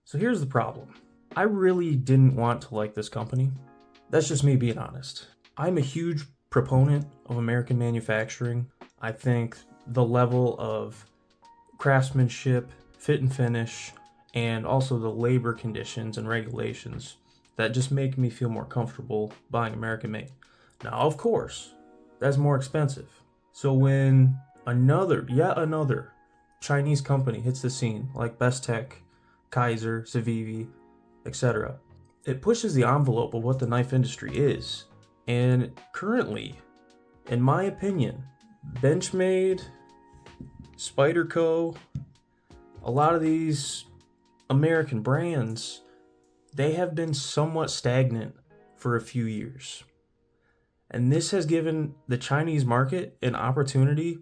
So here's the problem. I really didn't want to like this company. That's just me being honest. I'm a huge proponent of American manufacturing. I think the level of craftsmanship, fit and finish, and also the labor conditions and regulations that just make me feel more comfortable buying American made. Now, of course, that's more expensive. So when yet another Chinese company hits the scene, like Bestech, Kaiser, Civivi, etc., it pushes the envelope of what the knife industry is. And currently, in my opinion, Benchmade, Spyderco, a lot of these American brands, they have been somewhat stagnant for a few years. And this has given the Chinese market an opportunity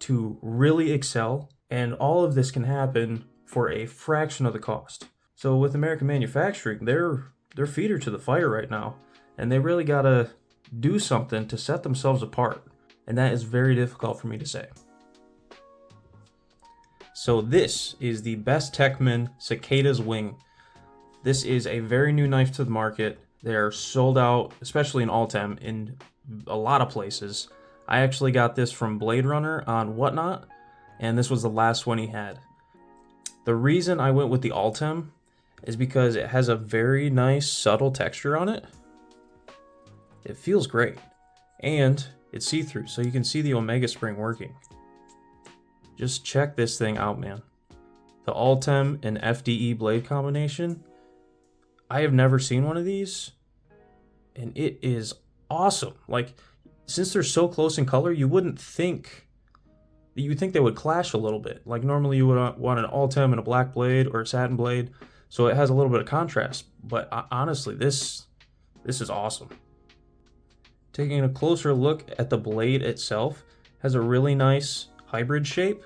to really excel, and all of this can happen for a fraction of the cost. So with American manufacturing, their feet are to the fire right now, and they really gotta do something to set themselves apart, and that is very difficult for me to say. So this is the Bestechman Cicada's Wing. This is a very new knife to the market. They're sold out, especially in Altem, in a lot of places. I actually got this from Blade Runner on Whatnot, and this was the last one he had. The reason I went with the Altem is because it has a very nice subtle texture on it. It feels great, and it's see-through, so you can see the Omega spring working. Just check this thing out, man. The Altem and FDE blade combination, I have never seen one of these, and it is awesome. Like, since they're so close in color, you would think they would clash a little bit. Like, normally you would want an Altem and a black blade or a satin blade, so it has a little bit of contrast. But honestly, this is awesome. Taking a closer look at the blade itself, has a really nice hybrid shape.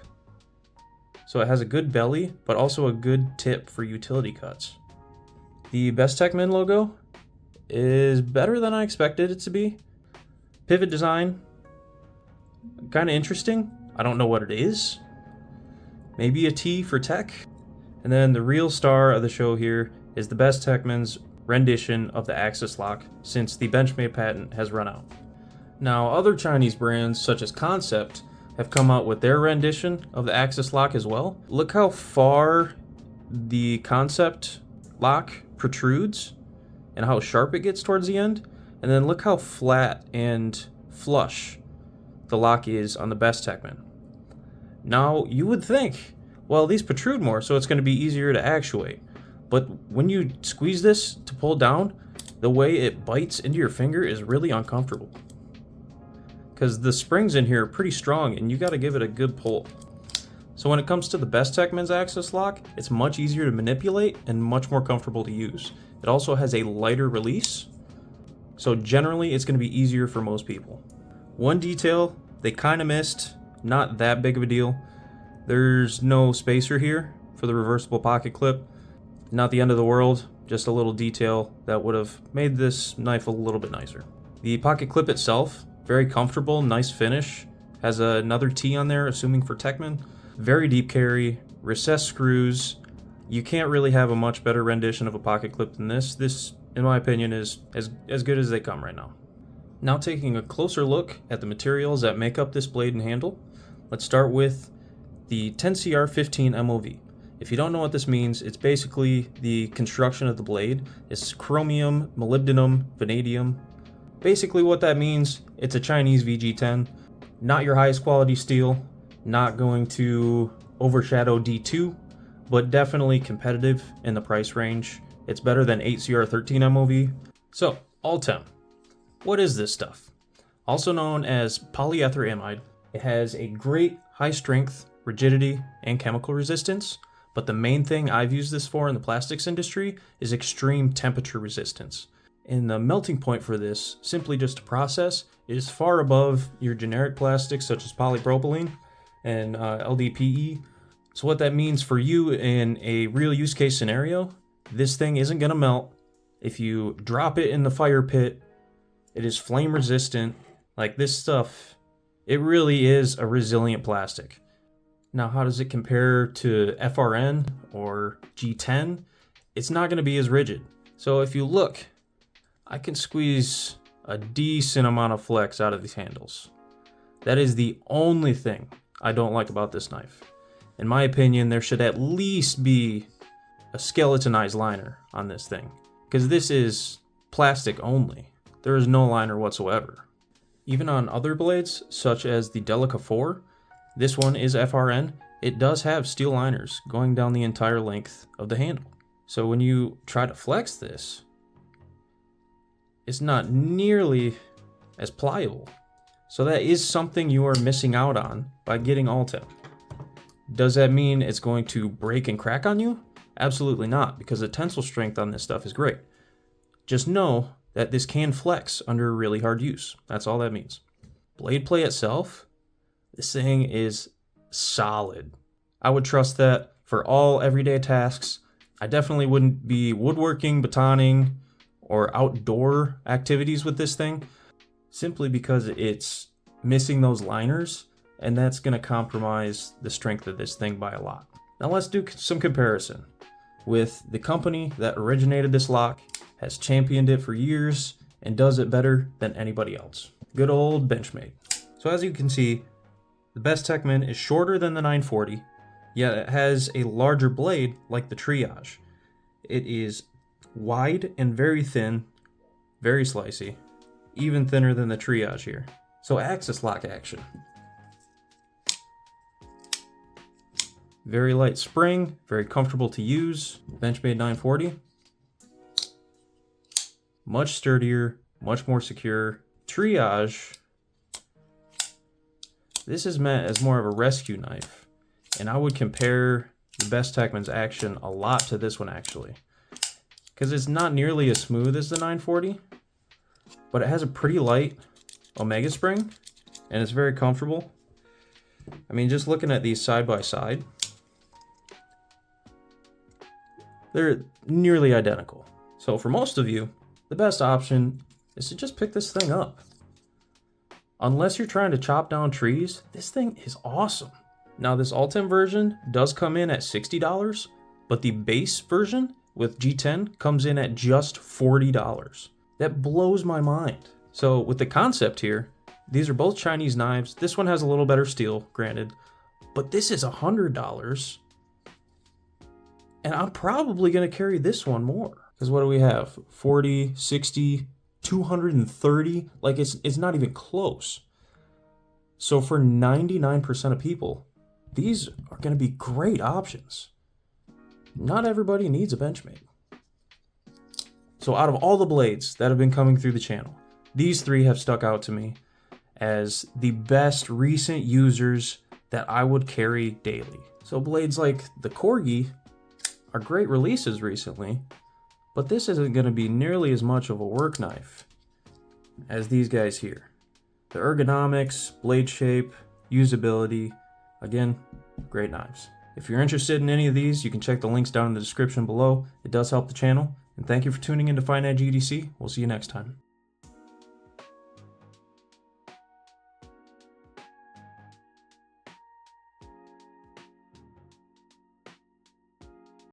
So it has a good belly, but also a good tip for utility cuts. The Bestechman logo is better than I expected it to be. Pivot design, kind of interesting. I don't know what it is. Maybe a T for tech. And then the real star of the show here is the Bestechman's rendition of the Axis lock, since the Benchmade patent has run out. Now, other Chinese brands such as Concept have come out with their rendition of the Axis lock as well. Look how far the Concept lock protrudes and how sharp it gets towards the end. And then look how flat and flush the lock is on the Bestechman. Now, you would think, well, these protrude more, so it's going to be easier to actuate. But when you squeeze this to pull down, the way it bites into your finger is really uncomfortable. Because the springs in here are pretty strong, and you got to give it a good pull. So when it comes to the Bestechman's Axis lock, it's much easier to manipulate and much more comfortable to use. It also has a lighter release, so generally it's going to be easier for most people. One detail they kind of missed, not that big of a deal. There's no spacer here for the reversible pocket clip. Not the end of the world, just a little detail that would have made this knife a little bit nicer. The pocket clip itself, very comfortable, nice finish. Has another T on there, assuming for Techman. Very deep carry, recessed screws. You can't really have a much better rendition of a pocket clip than this. This, in my opinion, is as good as they come right now. Now taking a closer look at the materials that make up this blade and handle, let's start with the 10CR15 MOV. If you don't know what this means, it's basically the construction of the blade. It's chromium, molybdenum, vanadium. Basically what that means, it's a Chinese VG10. Not your highest quality steel, not going to overshadow D2, but definitely competitive in the price range. It's better than 8CR13 MOV. So, Altem. What is this stuff? Also known as polyether amide, it has a great high strength, rigidity, and chemical resistance, but the main thing I've used this for in the plastics industry is extreme temperature resistance. And the melting point for this, simply just to process, is far above your generic plastics such as polypropylene and LDPE. So what that means for you in a real use case scenario, this thing isn't going to melt. If you drop it in the fire pit, it is flame resistant. Like, this stuff, it really is a resilient plastic. Now, how does it compare to FRN or G10? it's not going to be as rigid. So if you look, I can squeeze a decent amount of flex out of these handles. That is the only thing I don't like about this knife. In my opinion, there should at least be a skeletonized liner on this thing, because this is plastic only. There is no liner whatsoever. Even on other blades, such as the Delica 4, this one is FRN, it does have steel liners going down the entire length of the handle. So when you try to flex this, it's not nearly as pliable. So that is something you are missing out on by getting All-Tem. Does that mean it's going to break and crack on you? Absolutely not, because the tensile strength on this stuff is great. Just know that this can flex under really hard use. That's all that means. Blade play itself, this thing is solid. I would trust that for all everyday tasks. I definitely wouldn't be woodworking, batoning, or outdoor activities with this thing, simply because it's missing those liners, and that's going to compromise the strength of this thing by a lot. Now let's do some comparison with the company that originated this lock, has championed it for years, and does it better than anybody else. Good old Benchmade. So as you can see, the Bestechman is shorter than the 940, yet it has a larger blade like the Triage. It is wide and very thin, very slicey, even thinner than the Triage here. So axis lock action. Very light spring, very comfortable to use. Benchmade 940. Much sturdier, much more secure. Triage, this is meant as more of a rescue knife, and I would compare the Bestechman's action a lot to this one actually, because it's not nearly as smooth as the 940, but it has a pretty light Omega spring, and it's very comfortable. I mean, just looking at these side by side, they're nearly identical. So for most of you, the best option is to just pick this thing up. Unless you're trying to chop down trees, this thing is awesome. Now this All-Tem version does come in at $60, but the base version with G10 comes in at just $40. That blows my mind. So with the concept here, these are both Chinese knives. This one has a little better steel, granted, but this is $100. And I'm probably gonna carry this one more. Because what do we have? 40, 60, 230? Like it's not even close. So for 99% of people, these are gonna be great options. Not everybody needs a Benchmade. So out of all the blades that have been coming through the channel, these three have stuck out to me as the best recent users that I would carry daily. So blades like the Corgi are great releases recently, but this isn't going to be nearly as much of a work knife as these guys here. The ergonomics, blade shape, usability, again, great knives. If you're interested in any of these, you can check the links down in the description below. It does help the channel. And thank you for tuning in to FyneEdgeEDC. We'll see you next time.